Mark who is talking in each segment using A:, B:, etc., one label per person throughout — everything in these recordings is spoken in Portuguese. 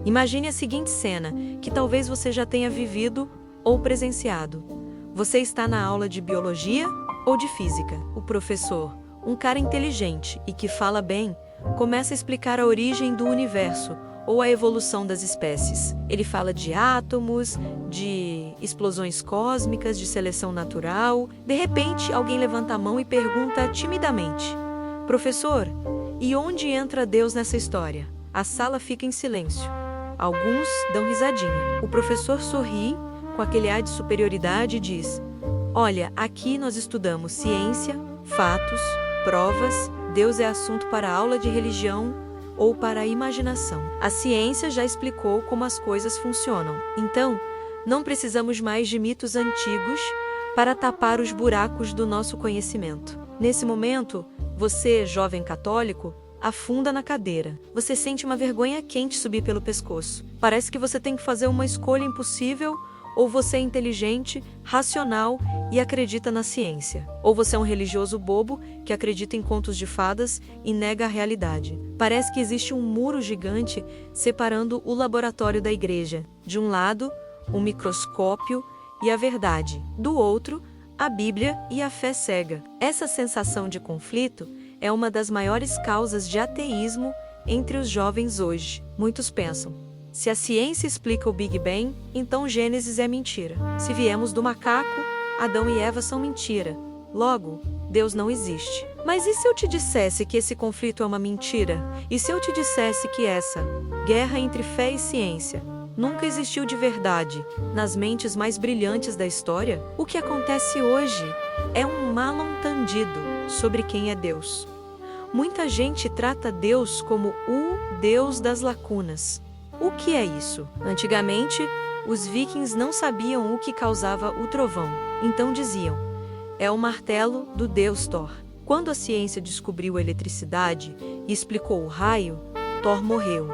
A: Imagine a seguinte cena, que talvez você já tenha vivido ou presenciado. Você está na aula de biologia ou de física. O professor, um cara inteligente e que fala bem, começa a explicar a origem do universo ou a evolução das espécies. Ele fala de átomos, de explosões cósmicas, de seleção natural. De repente, alguém levanta a mão e pergunta timidamente: "Professor, e onde entra Deus nessa história?" A sala fica em silêncio. Alguns dão risadinha. O professor sorri com aquele ar de superioridade e diz: "Olha, aqui nós estudamos ciência, fatos, provas. Deus é assunto para a aula de religião ou para a imaginação. A ciência já explicou como as coisas funcionam. Então, não precisamos mais de mitos antigos para tapar os buracos do nosso conhecimento." Nesse momento, você, jovem católico, afunda na cadeira. Você sente uma vergonha quente subir pelo pescoço. Parece que você tem que fazer uma escolha impossível. Ou você é inteligente, racional e acredita na ciência. Ou você é um religioso bobo que acredita em contos de fadas e nega a realidade. Parece que existe um muro gigante separando o laboratório da igreja. De um lado, o microscópio e a verdade. Do outro, a Bíblia e a fé cega. Essa sensação de conflito é uma das maiores causas de ateísmo entre os jovens hoje. Muitos pensam: se a ciência explica o Big Bang, então Gênesis é mentira. Se viemos do macaco, Adão e Eva são mentira. Logo, Deus não existe. Mas e se eu te dissesse que esse conflito é uma mentira? E se eu te dissesse que essa guerra entre fé e ciência nunca existiu de verdade nas mentes mais brilhantes da história? O que acontece hoje é um mal-entendido sobre quem é Deus. Muita gente trata Deus como o Deus das lacunas. O que é isso? Antigamente, os vikings não sabiam o que causava o trovão. Então diziam: "É o martelo do deus Thor." Quando a ciência descobriu a eletricidade e explicou o raio, Thor morreu.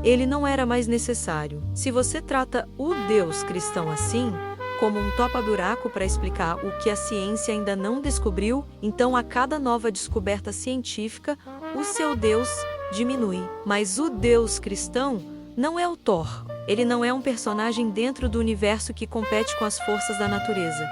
A: Ele não era mais necessário. Se você trata o Deus cristão assim, como um topa-buraco para explicar o que a ciência ainda não descobriu, então a cada nova descoberta científica, o seu Deus diminui. Mas o Deus cristão não é o Thor. Ele não é um personagem dentro do universo que compete com as forças da natureza.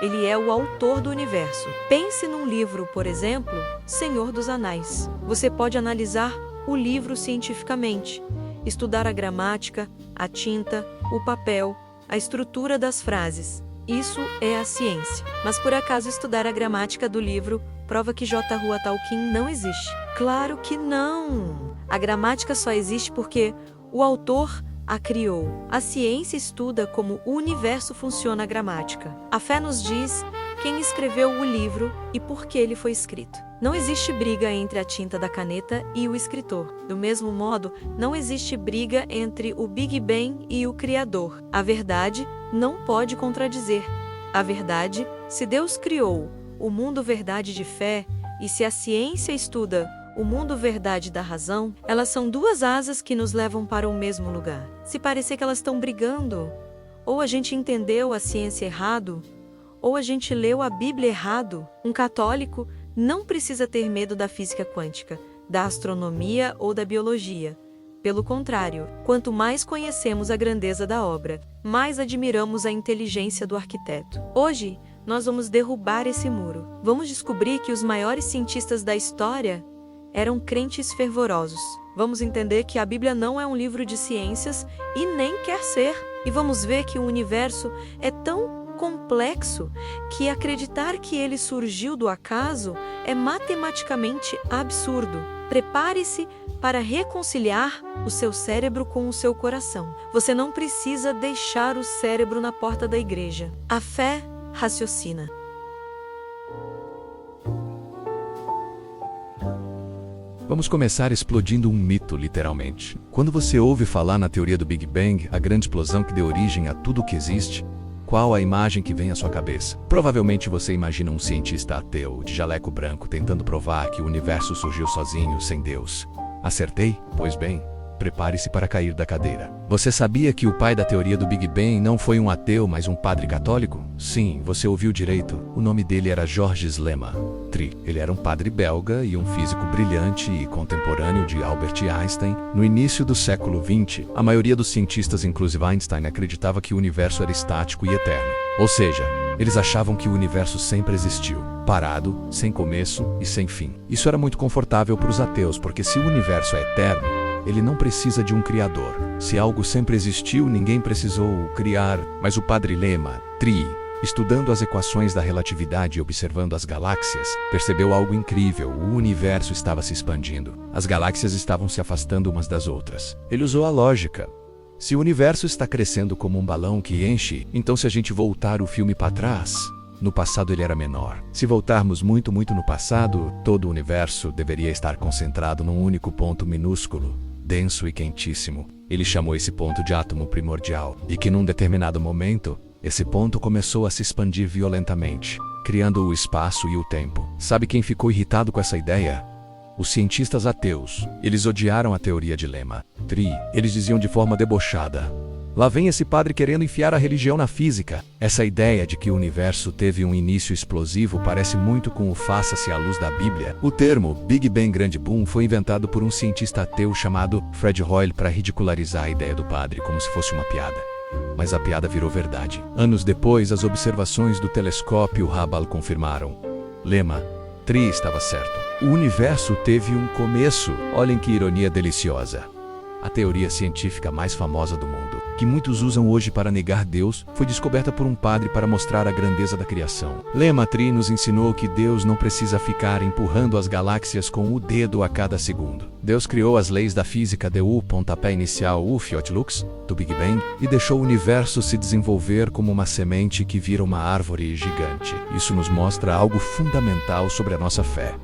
A: Ele é o autor do universo. Pense num livro, por exemplo, Senhor dos Anéis. Você pode analisar o livro cientificamente, estudar a gramática, a tinta, o papel, a estrutura das frases. Isso é a ciência. Mas por acaso estudar a gramática do livro prova que J.R.R. Tolkien não existe? Claro que não! A gramática só existe porque o autor a criou. A ciência estuda como o universo funciona a gramática. A fé nos diz quem escreveu o livro e por que ele foi escrito. Não existe briga entre a tinta da caneta e o escritor. Do mesmo modo, não existe briga entre o Big Bang e o Criador. A verdade não pode contradizer. A verdade, se Deus criou o mundo verdade de fé, e se a ciência estuda o mundo verdade da razão, elas são duas asas que nos levam para o mesmo lugar. Se parecer que elas estão brigando, ou a gente entendeu a ciência errado, ou a gente leu a Bíblia errado. Um católico não precisa ter medo da física quântica, da astronomia ou da biologia. Pelo contrário, quanto mais conhecemos a grandeza da obra, mais admiramos a inteligência do arquiteto. Hoje, nós vamos derrubar esse muro. Vamos descobrir que os maiores cientistas da história eram crentes fervorosos. Vamos entender que a Bíblia não é um livro de ciências e nem quer ser. E vamos ver que o universo é tão complexo que acreditar que ele surgiu do acaso é matematicamente absurdo. Prepare-se para reconciliar o seu cérebro com o seu coração. Você não precisa deixar o cérebro na porta da igreja. A fé raciocina.
B: Vamos começar explodindo um mito, literalmente. Quando você ouve falar na teoria do Big Bang, a grande explosão que deu origem a tudo o que existe, qual a imagem que vem à sua cabeça? Provavelmente você imagina um cientista ateu, de jaleco branco, tentando provar que o universo surgiu sozinho, sem Deus. Acertei? Pois bem, Prepare-se para cair da cadeira. Você sabia que o pai da teoria do Big Bang não foi um ateu, mas um padre católico? Sim, você ouviu direito. O nome dele era Georges Lemaitre. Ele era um padre belga e um físico brilhante e contemporâneo de Albert Einstein. No início do século XX, a maioria dos cientistas, inclusive Einstein, acreditava que o universo era estático e eterno. Ou seja, eles achavam que o universo sempre existiu, parado, sem começo e sem fim. Isso era muito confortável para os ateus, porque se o universo é eterno, ele não precisa de um criador. Se algo sempre existiu, ninguém precisou criar. Mas o padre Lemaitre, estudando as equações da relatividade e observando as galáxias, percebeu algo incrível: o universo estava se expandindo. As galáxias estavam se afastando umas das outras. Ele usou a lógica. Se o universo está crescendo como um balão que enche, então se a gente voltar o filme para trás, no passado ele era menor. Se voltarmos muito no passado, todo o universo deveria estar concentrado num único ponto minúsculo, denso e quentíssimo. Ele chamou esse ponto de átomo primordial, e que num determinado momento, esse ponto começou a se expandir violentamente, criando o espaço e o tempo. Sabe quem ficou irritado com essa ideia? Os cientistas ateus. Eles odiaram a teoria de Lemaitre. Eles diziam de forma debochada: lá vem esse padre querendo enfiar a religião na física. Essa ideia de que o universo teve um início explosivo parece muito com o faça-se à luz da Bíblia. O termo Big Bang Grande Boom foi inventado por um cientista ateu chamado Fred Hoyle para ridicularizar a ideia do padre como se fosse uma piada. Mas a piada virou verdade. Anos depois, as observações do telescópio Hubble confirmaram: Lemaitre estava certo. O universo teve um começo. Olhem que ironia deliciosa. A teoria científica mais famosa do mundo, que muitos usam hoje para negar Deus, foi descoberta por um padre para mostrar a grandeza da criação. Lemaitre nos ensinou que Deus não precisa ficar empurrando as galáxias com o dedo a cada segundo. Deus criou as leis da física, deu o pontapé inicial, o Fiat Lux, do Big Bang, e deixou o universo se desenvolver como uma semente que vira uma árvore gigante. Isso nos mostra algo fundamental sobre a nossa fé.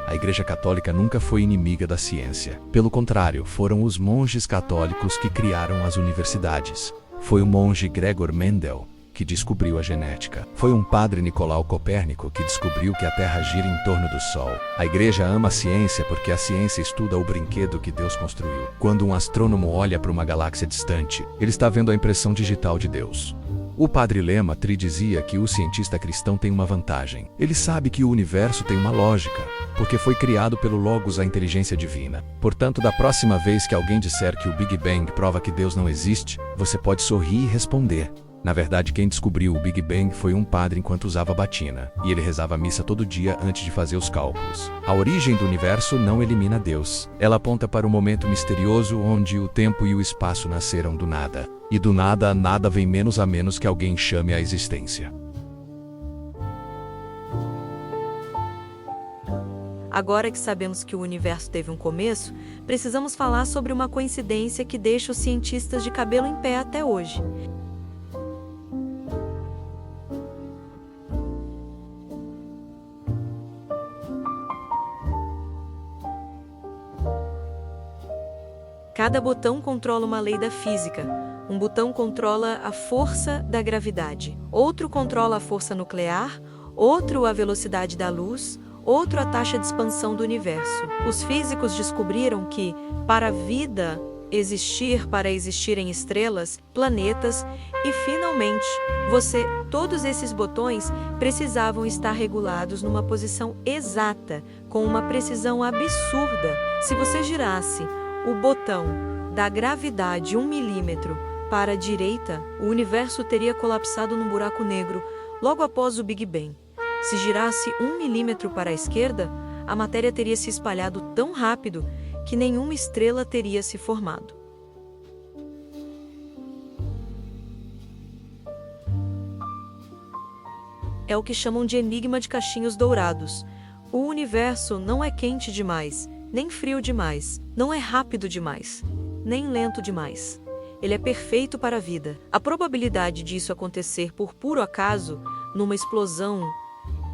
B: A Igreja Católica nunca foi inimiga da ciência. Pelo contrário, foram os monges católicos que criaram as universidades. Foi o monge Gregor Mendel que descobriu a genética. Foi um padre Nicolau Copérnico que descobriu que a Terra gira em torno do Sol. A Igreja ama a ciência porque a ciência estuda o brinquedo que Deus construiu. Quando um astrônomo olha para uma galáxia distante, ele está vendo a impressão digital de Deus. O padre Lemaitre dizia que o cientista cristão tem uma vantagem. Ele sabe que o universo tem uma lógica, porque foi criado pelo Logos, a inteligência divina. Portanto, da próxima vez que alguém disser que o Big Bang prova que Deus não existe, você pode sorrir e responder: na verdade, quem descobriu o Big Bang foi um padre enquanto usava batina, e ele rezava a missa todo dia antes de fazer os cálculos. A origem do universo não elimina Deus. Ela aponta para um momento misterioso onde o tempo e o espaço nasceram do nada. E do nada, nada vem menos a menos que alguém chame a existência.
A: Agora que sabemos que o universo teve um começo, precisamos falar sobre uma coincidência que deixa os cientistas de cabelo em pé até hoje. Cada botão controla uma lei da física. Um botão controla a força da gravidade, outro controla a força nuclear, outro a velocidade da luz, outro a taxa de expansão do universo. Os físicos descobriram que, para a vida existir, para existirem estrelas, planetas e, finalmente, todos esses botões precisavam estar regulados numa posição exata, com uma precisão absurda. Se você girasse o botão da gravidade 1 milímetro para a direita, o universo teria colapsado num buraco negro logo após o Big Bang. Se girasse 1 milímetro para a esquerda, a matéria teria se espalhado tão rápido que nenhuma estrela teria se formado. É o que chamam de enigma de cachinhos dourados. O universo não é quente demais, nem frio demais, não é rápido demais, nem lento demais. Ele é perfeito para a vida. A probabilidade disso acontecer por puro acaso, numa explosão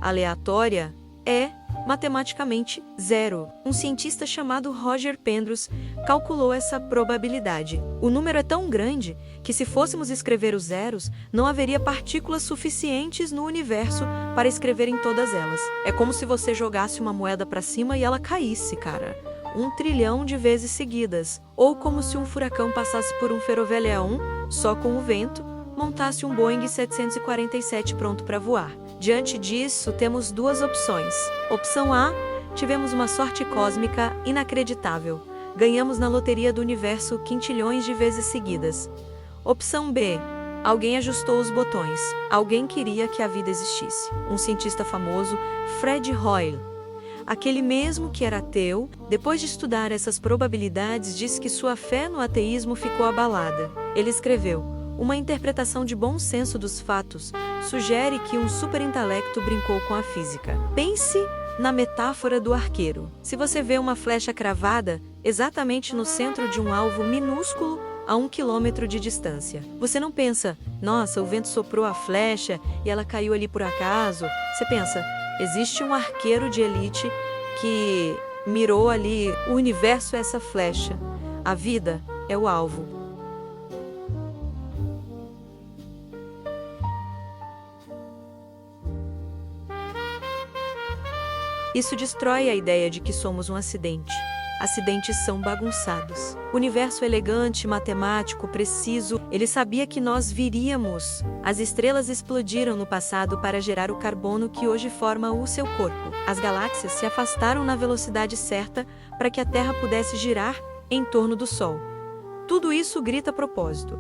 A: aleatória, é, matematicamente, zero. Um cientista chamado Roger Penrose calculou essa probabilidade. O número é tão grande que, se fôssemos escrever os zeros, não haveria partículas suficientes no universo para escrever em todas elas. É como se você jogasse uma moeda para cima e ela caísse, cara. 1 trilhão de vezes seguidas, ou como se um furacão passasse por um ferroviário só com o vento, montasse um Boeing 747 pronto para voar. Diante disso, temos duas opções. Opção A, tivemos uma sorte cósmica inacreditável. Ganhamos na loteria do universo quintilhões de vezes seguidas. Opção B, alguém ajustou os botões. Alguém queria que a vida existisse. Um cientista famoso, Fred Hoyle, aquele mesmo que era ateu, depois de estudar essas probabilidades, disse que sua fé no ateísmo ficou abalada. Ele escreveu: uma interpretação de bom senso dos fatos sugere que um superintelecto brincou com a física. Pense na metáfora do arqueiro. Se você vê uma flecha cravada exatamente no centro de um alvo minúsculo a 1 quilômetro de distância, você não pensa, nossa, o vento soprou a flecha e ela caiu ali por acaso. Você pensa, existe um arqueiro de elite que mirou ali, o universo é essa flecha, a vida é o alvo. Isso destrói a ideia de que somos um acidente. Acidentes são bagunçados. O universo elegante, matemático, preciso, ele sabia que nós viríamos. As estrelas explodiram no passado para gerar o carbono que hoje forma o seu corpo. As galáxias se afastaram na velocidade certa para que a Terra pudesse girar em torno do Sol. Tudo isso grita propósito.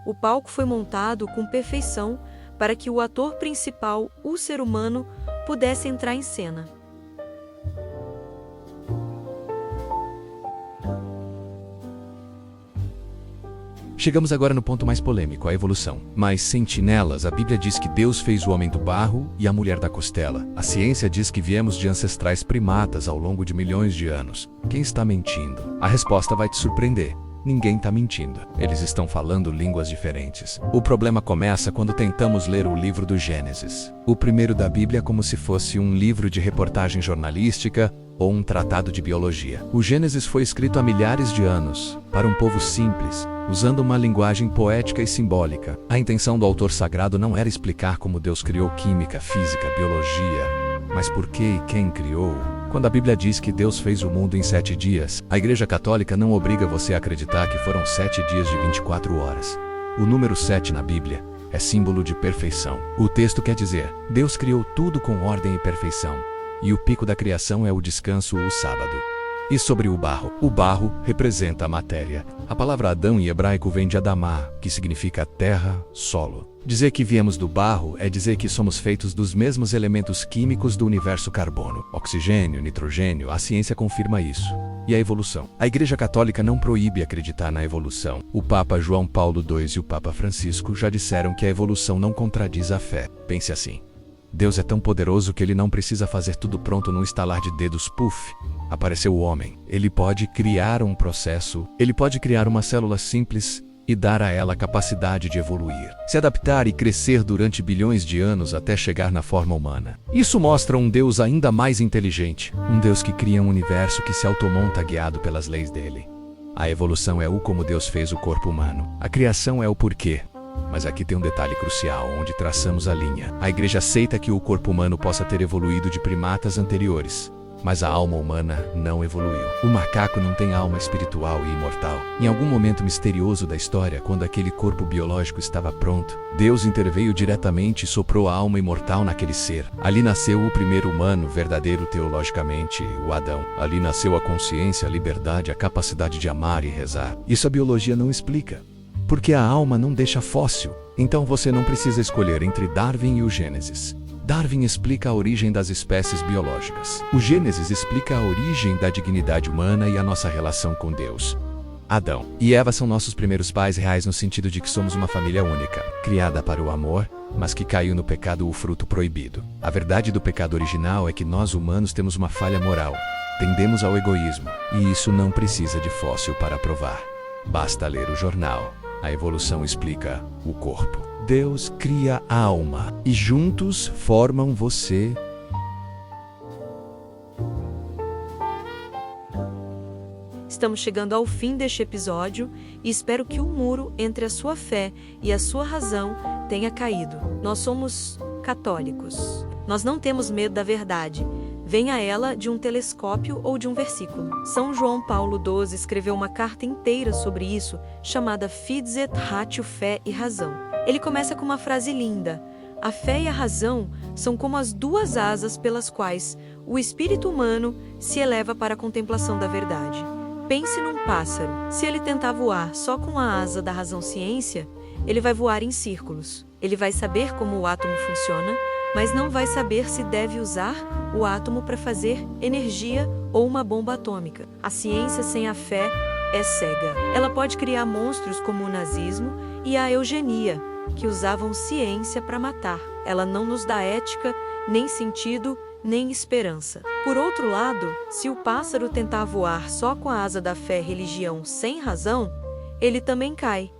A: O palco foi montado com perfeição para que o ator principal, o ser humano, pudesse entrar em cena.
B: Chegamos agora no ponto mais polêmico, a evolução. Mas sentinelas, a Bíblia diz que Deus fez o homem do barro e a mulher da costela. A ciência diz que viemos de ancestrais primatas ao longo de milhões de anos. Quem está mentindo? A resposta vai te surpreender. Ninguém está mentindo. Eles estão falando línguas diferentes. O problema começa quando tentamos ler o livro do Gênesis. O primeiro da Bíblia é como se fosse um livro de reportagem jornalística ou um tratado de biologia. O Gênesis foi escrito há milhares de anos, para um povo simples, usando uma linguagem poética e simbólica. A intenção do autor sagrado não era explicar como Deus criou química, física, biologia, mas por que e quem criou. Quando a Bíblia diz que Deus fez o mundo em 7 dias, a Igreja Católica não obriga você a acreditar que foram 7 dias de 24 horas. O número 7 na Bíblia é símbolo de perfeição. O texto quer dizer, Deus criou tudo com ordem e perfeição, e o pico da criação é o descanso, o sábado. E sobre o barro representa a matéria. A palavra Adão em hebraico vem de Adamá, que significa terra, solo. Dizer que viemos do barro é dizer que somos feitos dos mesmos elementos químicos do universo carbono, oxigênio, nitrogênio, a ciência confirma isso. E a evolução? A Igreja Católica não proíbe acreditar na evolução. O Papa João Paulo II e o Papa Francisco já disseram que a evolução não contradiz a fé. Pense assim. Deus é tão poderoso que ele não precisa fazer tudo pronto num estalar de dedos, puf. Apareceu o homem. Ele pode criar um processo, ele pode criar uma célula simples e dar a ela a capacidade de evoluir, se adaptar e crescer durante bilhões de anos até chegar na forma humana. Isso mostra um Deus ainda mais inteligente, um Deus que cria um universo que se automonta guiado pelas leis dele. A evolução é o como Deus fez o corpo humano. A criação é o porquê. Mas aqui tem um detalhe crucial, onde traçamos a linha. A Igreja aceita que o corpo humano possa ter evoluído de primatas anteriores, mas a alma humana não evoluiu. O macaco não tem alma espiritual e imortal. Em algum momento misterioso da história, quando aquele corpo biológico estava pronto, Deus interveio diretamente e soprou a alma imortal naquele ser. Ali nasceu o primeiro humano, verdadeiro teologicamente, o Adão. Ali nasceu a consciência, a liberdade, a capacidade de amar e rezar. Isso a biologia não explica. Porque a alma não deixa fóssil. Então você não precisa escolher entre Darwin e o Gênesis. Darwin explica a origem das espécies biológicas. O Gênesis explica a origem da dignidade humana e a nossa relação com Deus. Adão e Eva são nossos primeiros pais reais no sentido de que somos uma família única, criada para o amor, mas que caiu no pecado, o fruto proibido. A verdade do pecado original é que nós humanos temos uma falha moral. Tendemos ao egoísmo, e isso não precisa de fóssil para provar. Basta ler o jornal. A evolução explica o corpo. Deus cria a alma e juntos formam você.
A: Estamos chegando ao fim deste episódio e espero que o muro entre a sua fé e a sua razão tenha caído. Nós somos católicos. Nós não temos medo da verdade, venha ela de um telescópio ou de um versículo. São João Paulo II escreveu uma carta inteira sobre isso, chamada Fides et Ratio, fé e razão. Ele começa com uma frase linda: a fé e a razão são como as duas asas pelas quais o espírito humano se eleva para a contemplação da verdade. Pense num pássaro. Se ele tentar voar só com a asa da razão-ciência, ele vai voar em círculos. Ele vai saber como o átomo funciona, mas não vai saber se deve usar o átomo para fazer energia ou uma bomba atômica. A ciência sem a fé é cega. Ela pode criar monstros como o nazismo e a eugenia, que usavam ciência para matar. Ela não nos dá ética, nem sentido, nem esperança. Por outro lado, se o pássaro tentar voar só com a asa da fé e religião sem razão, ele também cai.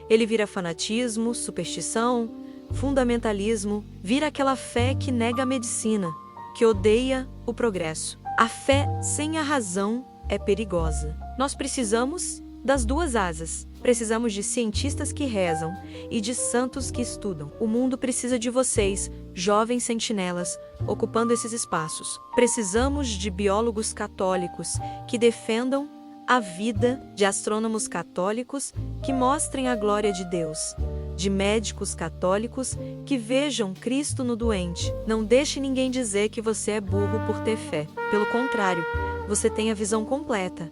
A: Ele vira fanatismo, superstição, fundamentalismo, vira aquela fé que nega a medicina, que odeia o progresso. A fé sem a razão é perigosa. Nós precisamos das duas asas. Precisamos de cientistas que rezam e de santos que estudam. O mundo precisa de vocês, jovens sentinelas, ocupando esses espaços. Precisamos de biólogos católicos que defendam a vida, de astrônomos católicos que mostrem a glória de Deus, de médicos católicos que vejam Cristo no doente. Não deixe ninguém dizer que você é burro por ter fé. Pelo contrário, você tem a visão completa.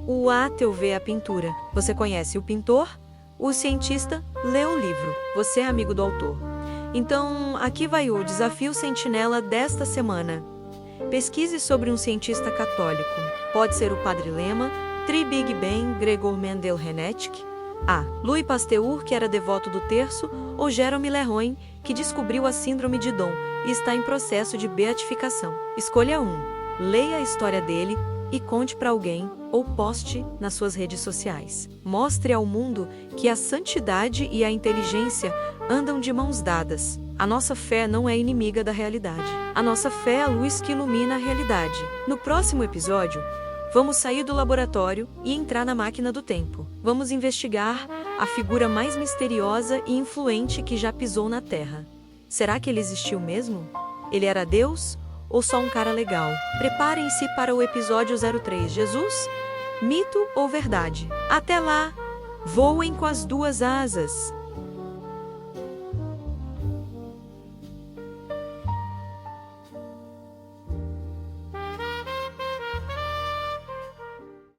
A: O ateu vê a pintura. Você conhece o pintor? O cientista lê o livro. Você é amigo do autor. Então, aqui vai o desafio sentinela desta semana. Pesquise sobre um cientista católico. Pode ser o Padre Lema, Tri Big Bang, Gregor Mendel Hennetzky, Louis Pasteur, que era devoto do terço, ou Jerome Leroy, que descobriu a síndrome de Down e está em processo de beatificação. Escolha um. Leia a história dele e conte para alguém ou poste nas suas redes sociais. Mostre ao mundo que a santidade e a inteligência andam de mãos dadas. A nossa fé não é inimiga da realidade. A nossa fé é a luz que ilumina a realidade. No próximo episódio, vamos sair do laboratório e entrar na máquina do tempo. Vamos investigar a figura mais misteriosa e influente que já pisou na Terra. Será que ele existiu mesmo? Ele era Deus ou só um cara legal? Preparem-se para o episódio 03. Jesus? Mito ou verdade? Até lá, voem com as duas asas.